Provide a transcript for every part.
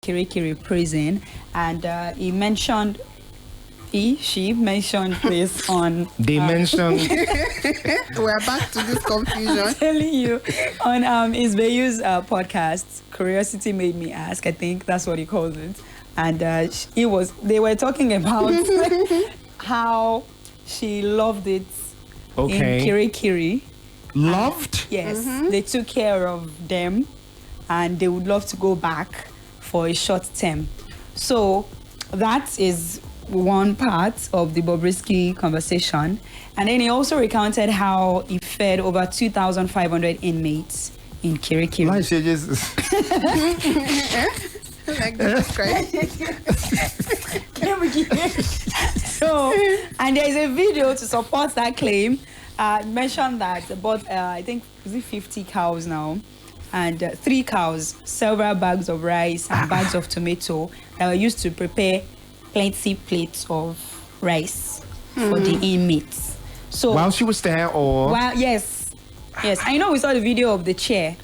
Kirikiri prison, and she mentioned this on. They mentioned. We're back to this confusion. I'm telling you, on Isbeyu's podcast, Curiosity Made Me Ask. I think that's what he calls it, and they were talking about how she loved it in Kirikiri. Loved? Yes, they took care of them, and they would love to go back for a short term. So that is one part of the Bobrisky conversation. And then he also recounted how he fed over 2,500 inmates in Kirikiri. Like this, right? So, and there is a video to support that claim. Mentioned that about, I think, is it 50 cows now? And 3 cows, several bags of rice and bags of tomato that were used to prepare plenty plates of rice for the inmates. So while she was there, or yes. I know we saw the video of the chair.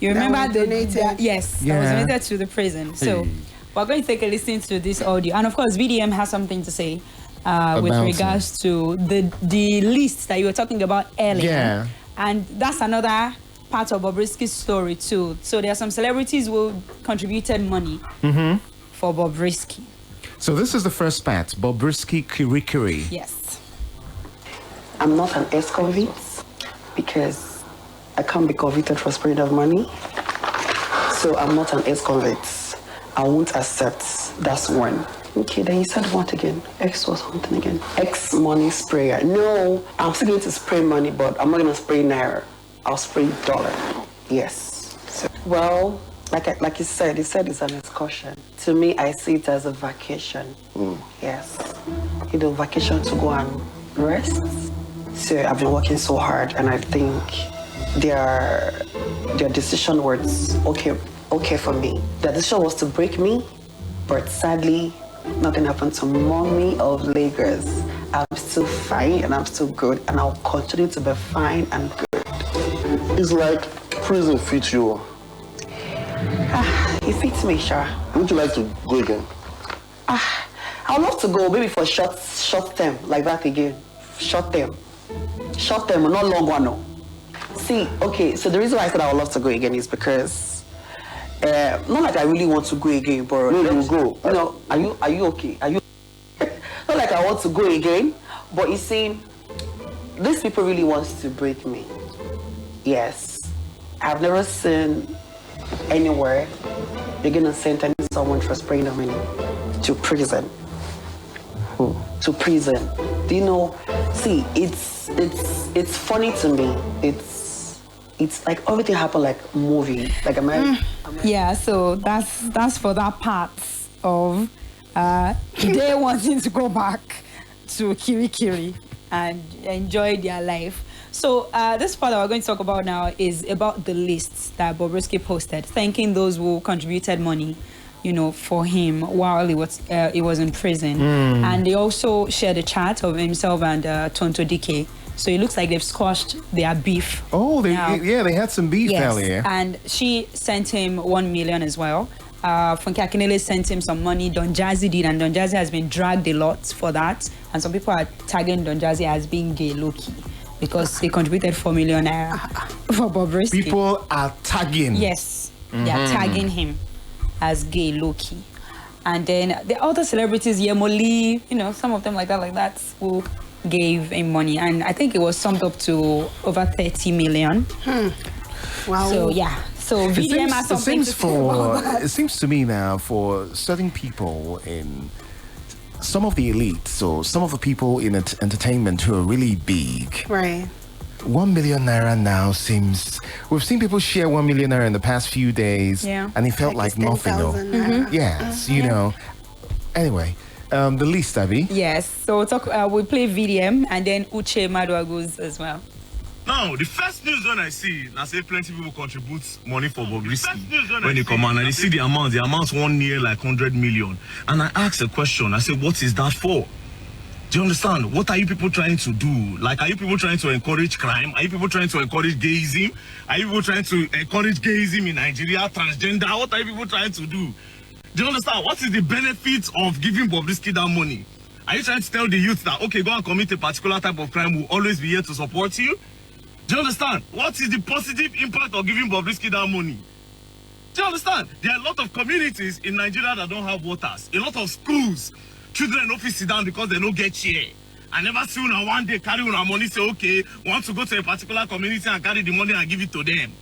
You remember that was donated to the prison. So we're going to take a listen to this audio, and of course, VDM has something to say with regards to the list that you were talking about earlier. Yeah, and that's another part of Bobrisky's story too. So there are some celebrities who contributed money for Bobrisky. So this is the first part, Bobrisky Kirikiri. Yes. I'm not an ex-convict because I can't be convicted for spreading of money. So I'm not an ex-convict. I won't accept. That's one. Okay, then you said what again? X or something again? X money sprayer. No, I'm still going to spray money, but I'm not going to spray naira. I'll spray dollar. Yes. So, well, like you said, it's an excursion. To me, I see it as a vacation. Yes. Vacation to go and rest. So I've been working so hard, and I think their decision was okay for me. Their decision was to break me, but sadly, nothing happened to Mommy of Lagos. I'm still fine, and I'm still good, and I'll continue to be fine and good. It's like prison fits you. It fits me, sure. Would you like to go again? I'd love to go, maybe for short term, like that again. Short term, not long one, no. See, okay, so the reason why I said I would love to go again is because, not like I really want to go again, but... No, you go. No, are you okay? Not like I want to go again, but you see, these people really want to break me. Yes. I've never seen anywhere you're gonna sentence someone for spraying the money to prison. To prison. Do you know? See, it's funny to me. It's like everything happened like movie. Like Yeah, so that's for that part of they wanting to go back to Kirikiri and enjoy their life. So this part that we're going to talk about now is about the lists that Bobrisky posted, thanking those who contributed money, for him while he was in prison. And they also shared a chat of himself and Tonto Dike. So it looks like they've squashed their beef. Oh, they had some beef earlier. And she sent him 1 million as well. Funke Akinele sent him some money. Don Jazzy did, and Don Jazzy has been dragged a lot for that. And some people are tagging Don Jazzy as being gay low-key, because he contributed 4 million for Bobrisky. People are tagging. Yes, they are tagging him as gay low-key. And then the other celebrities, Yemoli, some of them like that, who gave him money. And I think it was summed up to over 30 million. Wow. So, yeah. So VDM has something to say about that. It seems to me now, for certain people in some of the elites, or some of the people in entertainment who are really big, right, 1 million naira now seems... We've seen people share 1 million naira in the past few days, and it felt like nothing. Yes, Anyway, the list, Abby. Yes, so we'll play VDM, and then Uche Madwa goes as well. Now, the first news when I see, I say plenty people contribute money for Bobrisky when they come out, and I see the amount 1 year like 100 million. And I ask a question, I say, what is that for? Do you understand? What are you people trying to do? Like, are you people trying to encourage crime? Are you people trying to encourage gayism? Are you people trying to encourage gayism in Nigeria, transgender? What are you people trying to do? Do you understand? What is the benefit of giving Bobrisky that money? Are you trying to tell the youth that, okay, go and commit a particular type of crime, we'll always be here to support you? Do you understand? What is the positive impact of giving Bobrisky that money? Do you understand? There are a lot of communities in Nigeria that don't have waters. A lot of schools, children don't sit down because they don't get chair. I never see una one day carry una money, say, okay, want to go to a particular community and carry the money and give it to them.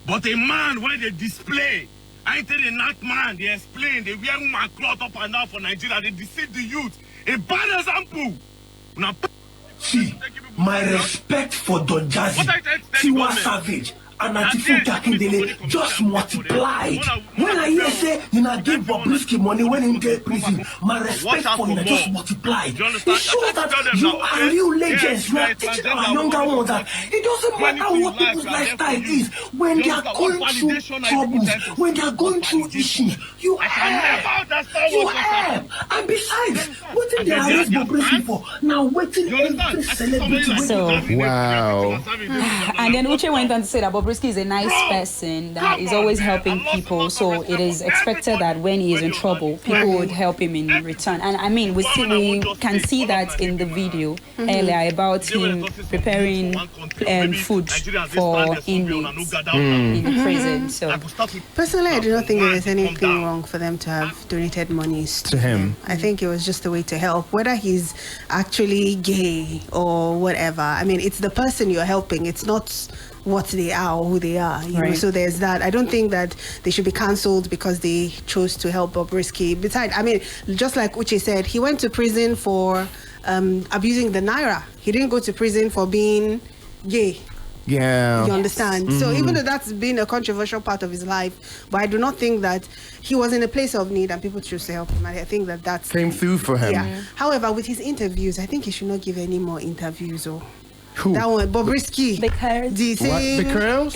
But a man, when they display, I tell the knock man, they explain, they wear woman cloth up and down for Nigeria, they deceive the youth. A bad example. Now, see, my respect for Don Jazzy, Tiwa Savage, and Atifu Akindele just multiplied. When I hear say you na give Bobrisky money when in the prison, my respect for you just multiplied. It shows that you are real legends. You are teaching our younger ones that it doesn't matter what people's lifestyle is. When they are going through troubles, when they are going through issues, you help. You help. And besides, what did they arrest Bobrisky for? Now waiting every celebrity. So, wow. And then Uche went on to say that Bobrisky is a nice person that is always helping people, so it is expected that when he is in trouble, people would help him in return. And I mean, we can see that in the video earlier about him preparing food for inmates in prison. So personally, I do not think there is anything wrong for them to have donated monies to him. I think it was just a way to help, whether he's actually gay or whatever. I mean, it's the person you're helping. It's not what they are or who they are, you know. So there's that. I don't think that they should be cancelled because they chose to help Bobrisky. Besides, I mean, just like Uche said, he went to prison for abusing the naira. He didn't go to prison for being gay. Yeah. You understand? So even though that's been a controversial part of his life, but I do not think that he was in a place of need and people chose to help him. I think that that's came through for him. Yeah. However, with his interviews, I think he should not give any more interviews. Or who? That one, Bobrisky. Because the curls?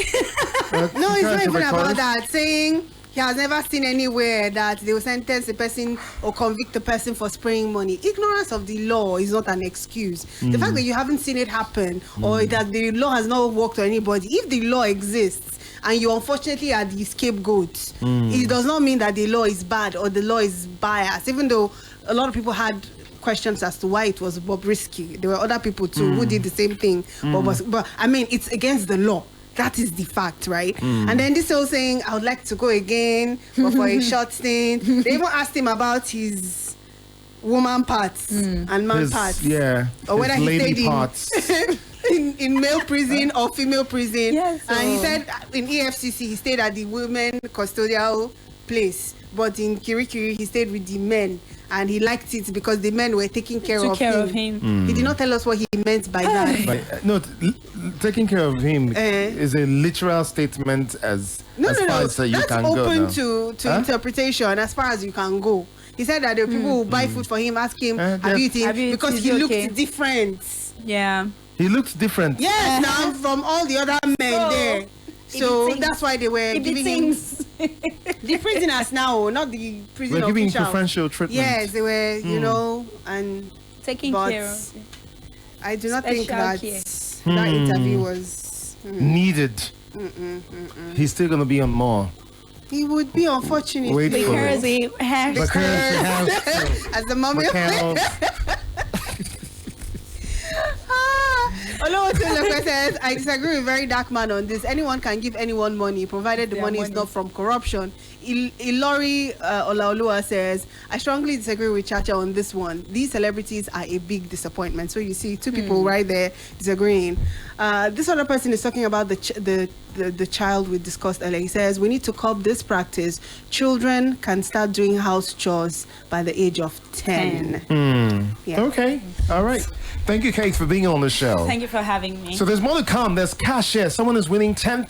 No, it's not even about that. Saying he has never seen anywhere that they will sentence a person or convict a person for spraying money. Ignorance of the law is not an excuse. The fact that you haven't seen it happen or that the law has not worked on anybody, if the law exists and you unfortunately are the scapegoat, it does not mean that the law is bad or the law is biased, even though a lot of people had questions as to why it was Bobrisky. There were other people too who did the same thing, but I mean, it's against the law. That is the fact, right? And then this whole saying, I would like to go again, but for a short stint. They even asked him about his woman parts and man parts. Yeah. Or whether he stayed parts. in male prison or female prison. Yes, and he said in EFCC, he stayed at the women custodial place. But in Kirikiri, he stayed with the men. And he liked it because the men were taking care of him. He did not tell us what he meant by that. No, taking care of him is a literal statement as far as you can go. That's open to interpretation as far as you can go. He said that the people who buy food for him ask him, have you eaten? Because he looked different. Yeah. He looked different. Yes, now from all the other men there. So that's why they were giving him the prisoners now, not the prison officials. We're giving preferential treatment. Yes, they were, you know, and taking care of. I do not think that that interview was needed. He's still gonna be on more. He would be, unfortunately. Wait for because it. he has as the mommy. Olowo says, I disagree with very dark man on this. Anyone can give anyone money, provided the money is not from corruption. Ilori Olaoluwa says, I strongly disagree with Chacha on this one. These celebrities are a big disappointment. So you see two people right there disagreeing. This other person is talking about the child we discussed earlier. He says, we need to curb this practice. Children can start doing house chores by the age of 10. Yeah. Okay. All right. Thank you, Kate, for being on the show. Thank you for having me. So there's more to come. There's cash here. Someone is winning 10,000.